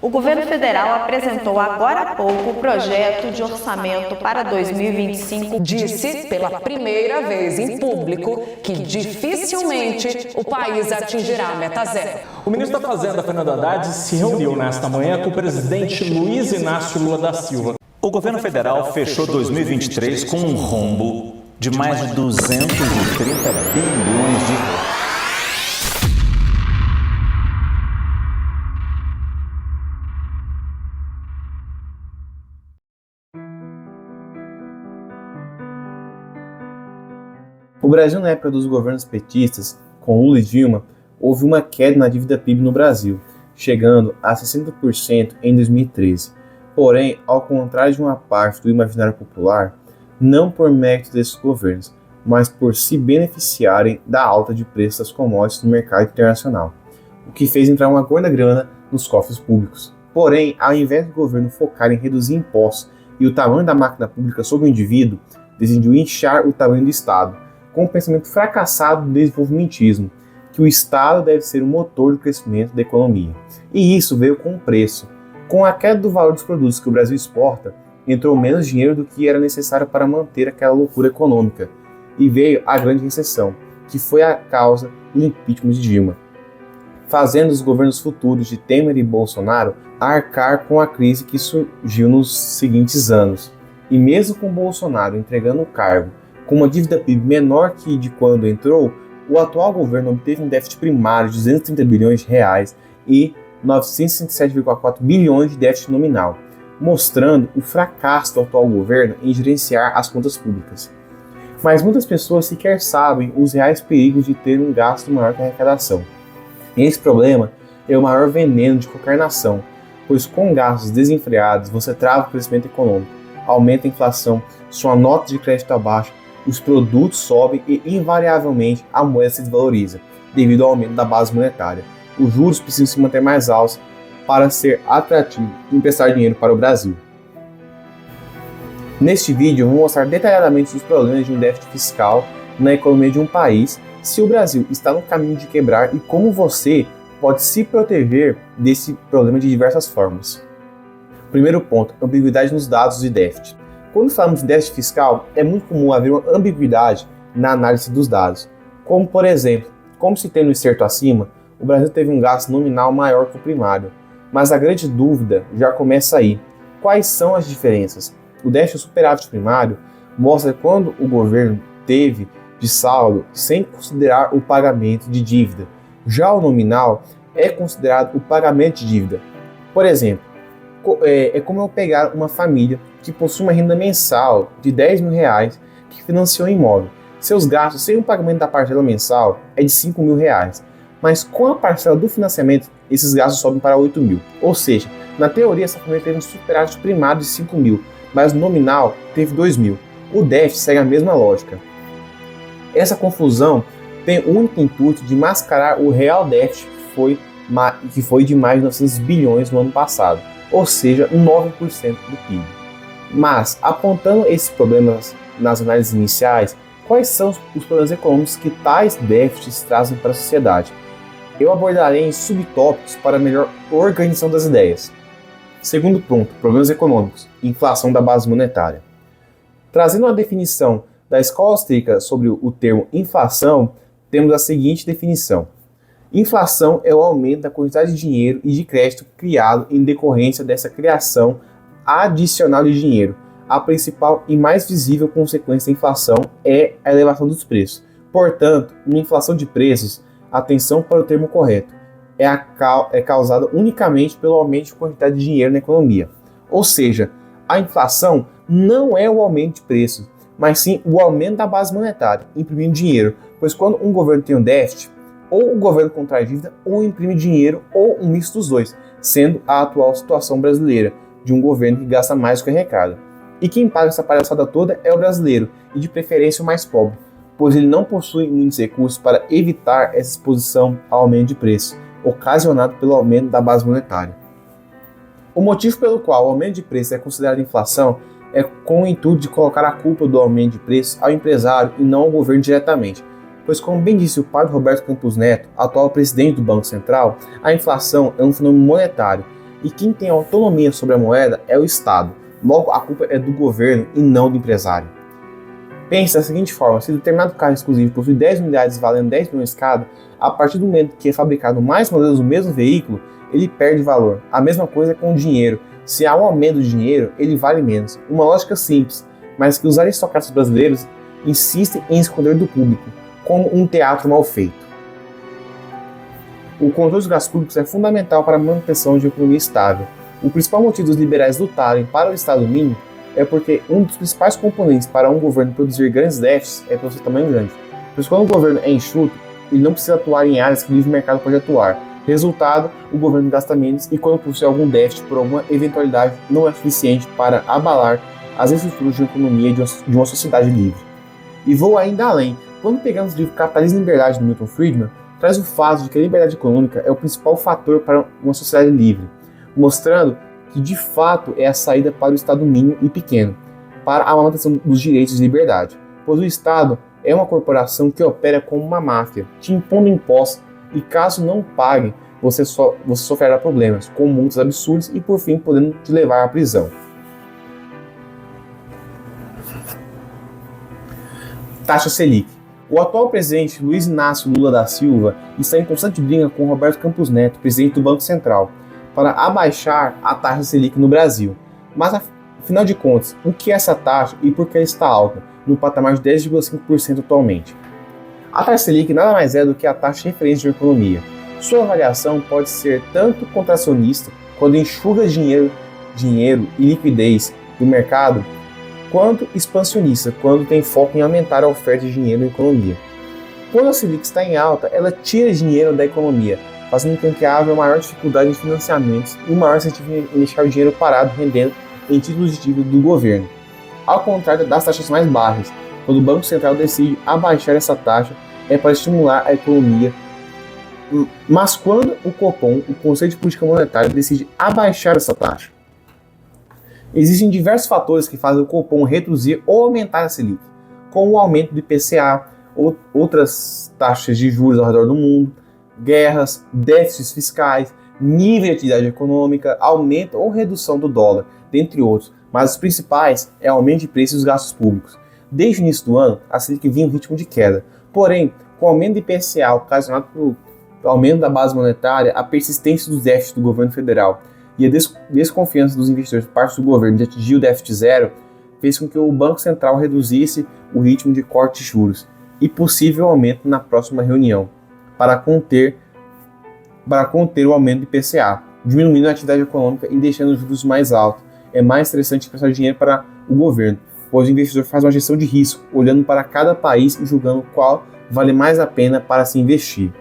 O governo federal apresentou agora há pouco o projeto de orçamento para 2025. Disse pela primeira vez em público que dificilmente o país atingirá a meta zero. O ministro da Fazenda, Fernando Haddad, se reuniu nesta manhã com o presidente Luiz Inácio Lula da Silva. O governo federal fechou 2023 com um rombo de mais de 230 bilhões de reais. O Brasil, na época dos governos petistas, com Lula e Dilma, houve uma queda na dívida PIB no Brasil, chegando a 60% em 2013. Porém, ao contrário de uma parte do imaginário popular, não por mérito desses governos, mas por se beneficiarem da alta de preços das commodities no mercado internacional, o que fez entrar uma gorda grana nos cofres públicos. Porém, ao invés do governo focar em reduzir impostos e o tamanho da máquina pública sobre o indivíduo, decidiu inchar o tamanho do Estado, com o pensamento fracassado do desenvolvimentismo, que o Estado deve ser o motor do crescimento da economia. E isso veio com um preço. Com a queda do valor dos produtos que o Brasil exporta, entrou menos dinheiro do que era necessário para manter aquela loucura econômica. E veio a grande recessão, que foi a causa do impeachment de Dilma, fazendo os governos futuros de Temer e Bolsonaro arcar com a crise que surgiu nos seguintes anos. E mesmo com Bolsonaro entregando o cargo com uma dívida PIB menor que de quando entrou, o atual governo obteve um déficit primário de 230 bilhões de reais e 967,4 bilhões de déficit nominal, mostrando o fracasso do atual governo em gerenciar as contas públicas. Mas muitas pessoas sequer sabem os reais perigos de ter um gasto maior que a arrecadação. Esse problema é o maior veneno de qualquer nação, pois com gastos desenfreados você trava o crescimento econômico, aumenta a inflação, sua nota de crédito abaixa, os produtos sobem e, invariavelmente, a moeda se desvaloriza, devido ao aumento da base monetária. Os juros precisam se manter mais altos para ser atrativo emprestar dinheiro para o Brasil. Neste vídeo, eu vou mostrar detalhadamente os problemas de um déficit fiscal na economia de um país, se o Brasil está no caminho de quebrar e como você pode se proteger desse problema de diversas formas. Primeiro ponto, ambiguidade nos dados de déficit. Quando falamos de déficit fiscal, é muito comum haver uma ambiguidade na análise dos dados. Como, por exemplo, como se tem no excerto acima, o Brasil teve um gasto nominal maior que o primário. Mas a grande dúvida já começa aí. Quais são as diferenças? O déficit superávit primário mostra quando o governo teve de saldo sem considerar o pagamento de dívida. Já o nominal é considerado o pagamento de dívida. Por exemplo, é como eu pegar uma família que possui uma renda mensal de 10 mil reais que financiou um imóvel. Seus gastos sem o pagamento da parcela mensal é de 5 mil reais, mas com a parcela do financiamento, esses gastos sobem para 8 mil. Ou seja, na teoria essa família teve um superávit primário de 5 mil, mas no nominal teve 2 mil. O déficit segue a mesma lógica. Essa confusão tem o único intuito de mascarar o real déficit que foi de mais de 900 bilhões no ano passado, ou seja, 9% do PIB. Mas, apontando esses problemas nas análises iniciais, quais são os problemas econômicos que tais déficits trazem para a sociedade? Eu abordarei em subtópicos para melhor organização das ideias. Segundo ponto, problemas econômicos, inflação da base monetária. Trazendo uma definição da escola austríaca sobre o termo inflação, temos a seguinte definição. Inflação é o aumento da quantidade de dinheiro e de crédito criado em decorrência dessa criação adicional de dinheiro. A principal e mais visível consequência da inflação é a elevação dos preços. Portanto, uma inflação de preços, atenção para o termo correto, é causada unicamente pelo aumento de quantidade de dinheiro na economia. Ou seja, a inflação não é o aumento de preços, mas sim o aumento da base monetária, imprimindo dinheiro, pois quando um governo tem um déficit, ou o governo contrai dívida, ou imprime dinheiro, ou um misto dos dois, sendo a atual situação brasileira, de um governo que gasta mais do que arrecada. E quem paga essa palhaçada toda é o brasileiro, e de preferência o mais pobre, pois ele não possui muitos recursos para evitar essa exposição ao aumento de preço, ocasionado pelo aumento da base monetária. O motivo pelo qual o aumento de preço é considerado inflação é com o intuito de colocar a culpa do aumento de preço ao empresário e não ao governo diretamente, pois, como bem disse o padre Roberto Campos Neto, atual presidente do Banco Central, a inflação é um fenômeno monetário, e quem tem autonomia sobre a moeda é o Estado. Logo, a culpa é do governo e não do empresário. Pense da seguinte forma: se determinado carro exclusivo possui 10 unidades valendo 10 milhões cada, a partir do momento que é fabricado mais modelos do mesmo veículo, ele perde valor. A mesma coisa com o dinheiro. Se há um aumento de dinheiro, ele vale menos. Uma lógica simples, mas que os aristocratas brasileiros insistem em esconder do público, como um teatro mal feito. O controle dos gastos públicos é fundamental para a manutenção de uma economia estável. O principal motivo dos liberais lutarem para o Estado mínimo é porque um dos principais componentes para um governo produzir grandes déficits é pelo seu tamanho grande. Pois quando o governo é enxuto, ele não precisa atuar em áreas que o livre mercado pode atuar. Resultado, o governo gasta menos e quando possui algum déficit por alguma eventualidade não é suficiente para abalar as estruturas de uma economia de uma sociedade livre. E vou ainda além. Quando pegamos o livro Capitalismo e Liberdade, de Milton Friedman, traz o fato de que a liberdade econômica é o principal fator para uma sociedade livre, mostrando que de fato é a saída para o Estado mínimo e pequeno, para a manutenção dos direitos de liberdade, pois o Estado é uma corporação que opera como uma máfia, te impondo impostos e caso não pague, você sofrerá problemas, com multas absurdas e por fim podendo te levar à prisão. Taxa Selic. O atual presidente Luiz Inácio Lula da Silva está em constante briga com Roberto Campos Neto, presidente do Banco Central, para abaixar a taxa Selic no Brasil. Mas, afinal de contas, o que é essa taxa e por que ela está alta, no patamar de 10,5% atualmente? A taxa Selic nada mais é do que a taxa de referência de uma economia. Sua avaliação pode ser tanto contracionista, quando enxuga dinheiro e liquidez do mercado, quanto expansionista, quando tem foco em aumentar a oferta de dinheiro na economia. Quando a Selic está em alta, ela tira dinheiro da economia, fazendo com que haja maior dificuldade em financiamentos e maior incentivo em deixar o dinheiro parado rendendo em títulos de dívida do governo. Ao contrário das taxas mais baixas, quando o Banco Central decide abaixar essa taxa, é para estimular a economia. Mas quando o Copom, o Conselho de Política Monetária, decide abaixar essa taxa, existem diversos fatores que fazem o Copom reduzir ou aumentar a Selic, como o aumento do IPCA, outras taxas de juros ao redor do mundo, guerras, déficits fiscais, nível de atividade econômica, aumento ou redução do dólar, dentre outros. Mas os principais é o aumento de preços e os gastos públicos. Desde o início do ano, a Selic vinha em ritmo de queda. Porém, com o aumento do IPCA ocasionado pelo aumento da base monetária, a persistência dos déficits do governo federal e a desconfiança dos investidores por parte do governo de atingir o déficit zero fez com que o Banco Central reduzisse o ritmo de corte de juros e possível aumento na próxima reunião para conter o aumento do IPCA, diminuindo a atividade econômica e deixando os juros mais altos. É mais interessante prestar dinheiro para o governo, pois o investidor faz uma gestão de risco, olhando para cada país e julgando qual vale mais a pena para se investir.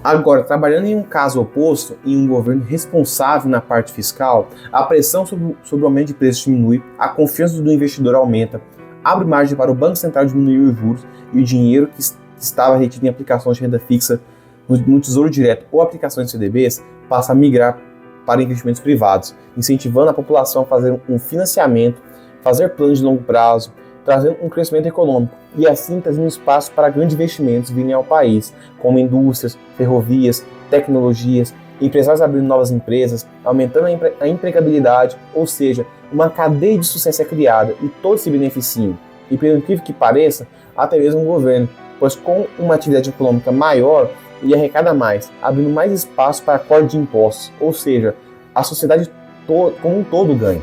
Agora, trabalhando em um caso oposto, em um governo responsável na parte fiscal, a pressão sobre o aumento de preços diminui, a confiança do investidor aumenta, abre margem para o Banco Central diminuir os juros e o dinheiro que estava retido em aplicações de renda fixa no Tesouro Direto ou aplicações de CDBs passa a migrar para investimentos privados, incentivando a população a fazer um financiamento, fazer planos de longo prazo, trazendo um crescimento econômico e assim trazendo espaço para grandes investimentos virem ao país, como indústrias, ferrovias, tecnologias, empresários abrindo novas empresas, aumentando a empregabilidade, ou seja, uma cadeia de sucesso é criada e todos se beneficiam. E pelo incrível que pareça, até mesmo o governo, pois com uma atividade econômica maior, ele arrecada mais, abrindo mais espaço para corte de impostos, ou seja, a sociedade como um todo ganha.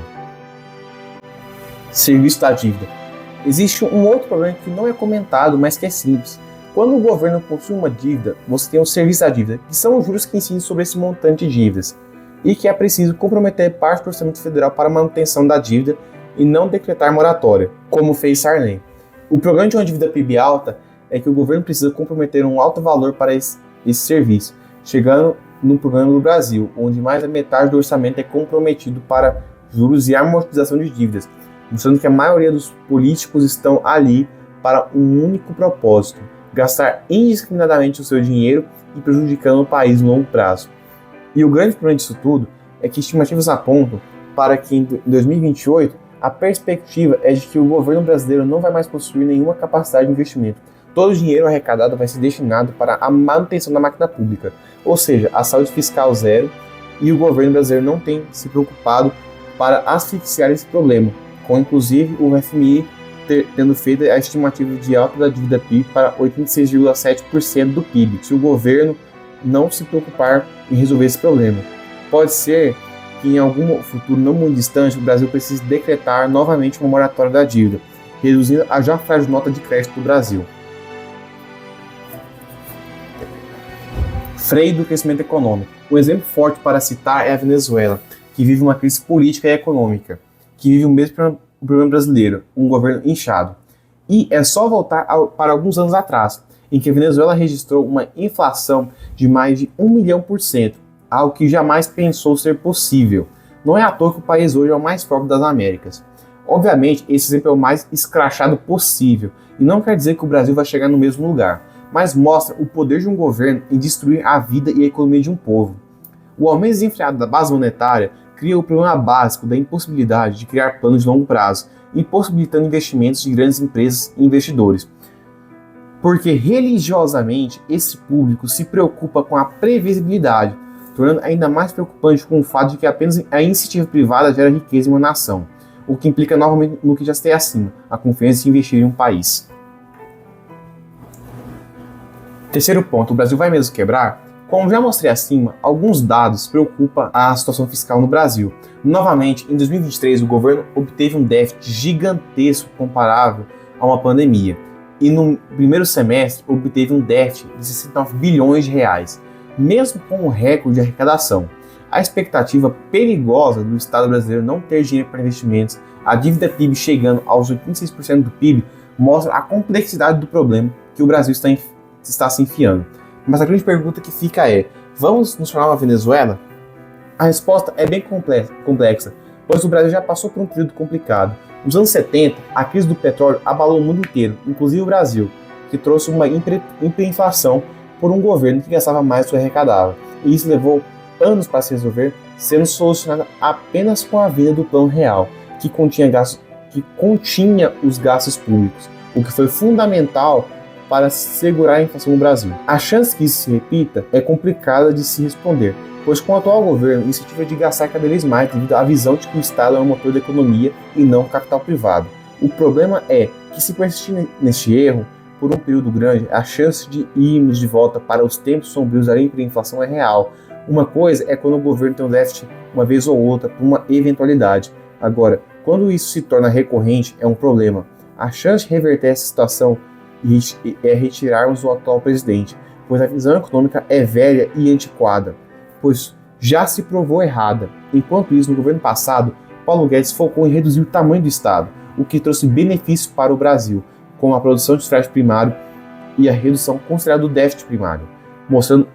Serviço da dívida. Existe um outro problema que não é comentado, mas que é simples. Quando o governo possui uma dívida, você tem o serviço da dívida, que são os juros que incidem sobre esse montante de dívidas, e que é preciso comprometer parte do orçamento federal para a manutenção da dívida e não decretar moratória, como fez Sarney. O problema de uma dívida PIB alta é que o governo precisa comprometer um alto valor para esse serviço, chegando no problema do Brasil, onde mais da metade do orçamento é comprometido para juros e amortização de dívidas, mostrando que a maioria dos políticos estão ali para um único propósito: gastar indiscriminadamente o seu dinheiro e prejudicando o país no longo prazo. E o grande problema disso tudo é que estimativas apontam para que em 2028 a perspectiva é de que o governo brasileiro não vai mais possuir nenhuma capacidade de investimento. Todo o dinheiro arrecadado vai ser destinado para a manutenção da máquina pública, ou seja, a saúde fiscal zero, e o governo brasileiro não tem se preocupado para asfixiar esse problema, com inclusive o FMI tendo feito a estimativa de alta da dívida PIB para 86,7% do PIB, se o governo não se preocupar em resolver esse problema. Pode ser que em algum futuro não muito distante o Brasil precise decretar novamente uma moratória da dívida, reduzindo a já frágil nota de crédito do Brasil. Freio do crescimento econômico. Um exemplo forte para citar é a Venezuela, que vive uma crise política e econômica, que vive o mesmo problema brasileiro, um governo inchado. E é só voltar para alguns anos atrás, em que a Venezuela registrou uma inflação de mais de 1 milhão%, algo que jamais pensou ser possível. Não é à toa que o país hoje é o mais pobre das Américas. Obviamente, esse exemplo é o mais escrachado possível, e não quer dizer que o Brasil vai chegar no mesmo lugar, mas mostra o poder de um governo em destruir a vida e a economia de um povo. O aumento desenfreado da base monetária cria o problema básico da impossibilidade de criar planos de longo prazo, impossibilitando investimentos de grandes empresas e investidores. Porque religiosamente esse público se preocupa com a previsibilidade, tornando ainda mais preocupante com o fato de que apenas a iniciativa privada gera riqueza em uma nação, o que implica novamente no que já está acima, a confiança de investir em um país. Terceiro ponto, o Brasil vai mesmo quebrar? Como já mostrei acima, alguns dados preocupam a situação fiscal no Brasil. Novamente, em 2023, o governo obteve um déficit gigantesco comparável a uma pandemia. E no primeiro semestre, obteve um déficit de 69 bilhões de reais, mesmo com o recorde de arrecadação. A expectativa perigosa do Estado brasileiro não ter dinheiro para investimentos, a dívida PIB chegando aos 86% do PIB, mostra a complexidade do problema que o Brasil está se enfiando. Mas a grande pergunta que fica é, vamos nos tornar uma Venezuela? A resposta é bem complexa, pois o Brasil já passou por um período complicado. Nos anos 70, a crise do petróleo abalou o mundo inteiro, inclusive o Brasil, que trouxe uma hiperinflação por um governo que gastava mais do que arrecadava. E isso levou anos para se resolver, sendo solucionada apenas com a vinda do Plano Real, que continha os gastos públicos, o que foi fundamental para segurar a inflação no Brasil. A chance que isso se repita é complicada de se responder, pois com o atual governo, o incentivo é de gastar cada vez mais devido à visão de que o Estado é o motor da economia e não o capital privado. O problema é que se persistir neste erro por um período grande, a chance de irmos de volta para os tempos sombrios da hiperinflação é real. Uma coisa é quando o governo tem um déficit uma vez ou outra por uma eventualidade. Agora, quando isso se torna recorrente, é um problema. A chance de reverter essa situação é retirarmos o atual presidente, pois a visão econômica é velha e antiquada, pois já se provou errada. Enquanto isso, no governo passado, Paulo Guedes focou em reduzir o tamanho do Estado, o que trouxe benefícios para o Brasil, como a produção de sufrágio primário e a redução considerada do déficit primário, mostrando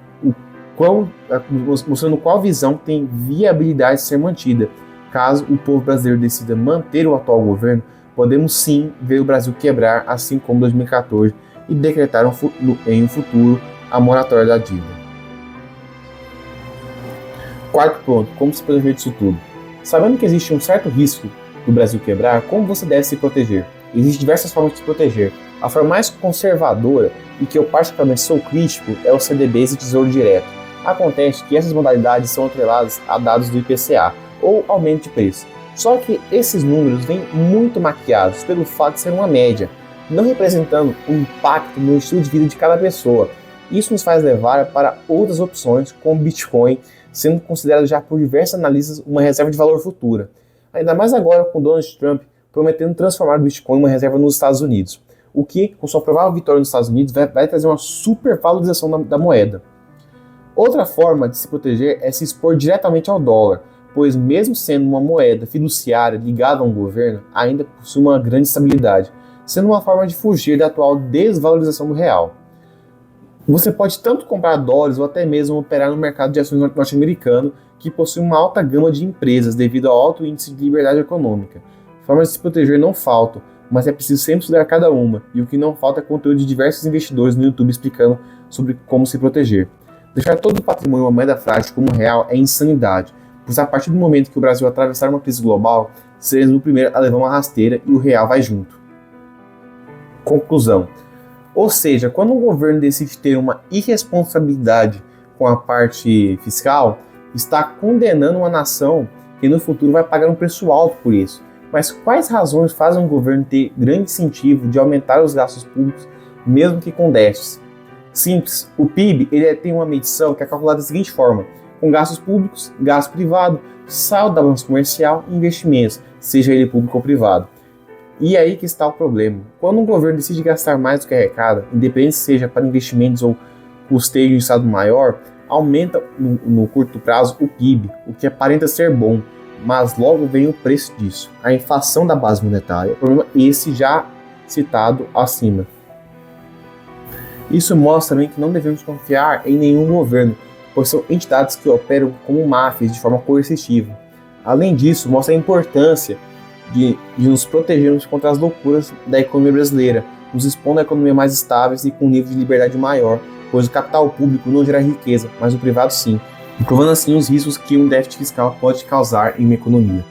qual visão tem viabilidade de ser mantida. Caso o povo brasileiro decida manter o atual governo, podemos sim ver o Brasil quebrar, assim como 2014, e decretar em um futuro a moratória da dívida. Quarto ponto, como se proteger disso tudo? Sabendo que existe um certo risco do Brasil quebrar, como você deve se proteger? Existem diversas formas de se proteger. A forma mais conservadora, e que eu particularmente sou crítico, é o CDBs e Tesouro Direto. Acontece que essas modalidades são atreladas a dados do IPCA, ou aumento de preço. Só que esses números vêm muito maquiados pelo fato de ser uma média, não representando o impacto no estilo de vida de cada pessoa. Isso nos faz levar para outras opções, como Bitcoin, sendo considerado já por diversos analistas uma reserva de valor futura. Ainda mais agora com Donald Trump prometendo transformar o Bitcoin em uma reserva nos Estados Unidos, o que, com sua provável vitória nos Estados Unidos, vai trazer uma supervalorização da moeda. Outra forma de se proteger é se expor diretamente ao dólar, pois mesmo sendo uma moeda fiduciária ligada a um governo, ainda possui uma grande estabilidade, sendo uma forma de fugir da atual desvalorização do real. Você pode tanto comprar dólares ou até mesmo operar no mercado de ações norte-americano, que possui uma alta gama de empresas devido ao alto índice de liberdade econômica. Formas de se proteger não faltam, mas é preciso sempre estudar cada uma, e o que não falta é conteúdo de diversos investidores no YouTube explicando sobre como se proteger. Deixar todo o patrimônio uma moeda frágil como real é insanidade, pois a partir do momento que o Brasil atravessar uma crise global, seremos o primeiro a levar uma rasteira e o real vai junto. Conclusão. Ou seja, quando um governo decide ter uma irresponsabilidade com a parte fiscal, está condenando uma nação que no futuro vai pagar um preço alto por isso. Mas quais razões fazem um governo ter grande incentivo de aumentar os gastos públicos, mesmo que com déficits? Simples, o PIB tem uma medição que é calculada da seguinte forma: com gastos públicos, gasto privado, saldo da balança comercial e investimentos, seja ele público ou privado. E aí que está o problema. Quando um governo decide gastar mais do que arrecada, independente seja para investimentos ou custeio de um estado maior, aumenta no curto prazo o PIB, o que aparenta ser bom, mas logo vem o preço disso, a inflação da base monetária, o problema esse já citado acima. Isso mostra também que não devemos confiar em nenhum governo, pois são entidades que operam como máfias de forma coercitiva. Além disso, mostra a importância de nos protegermos contra as loucuras da economia brasileira, nos expondo a economia mais estáveis e com um nível de liberdade maior, pois o capital público não gera riqueza, mas o privado sim, provando assim os riscos que um déficit fiscal pode causar em uma economia.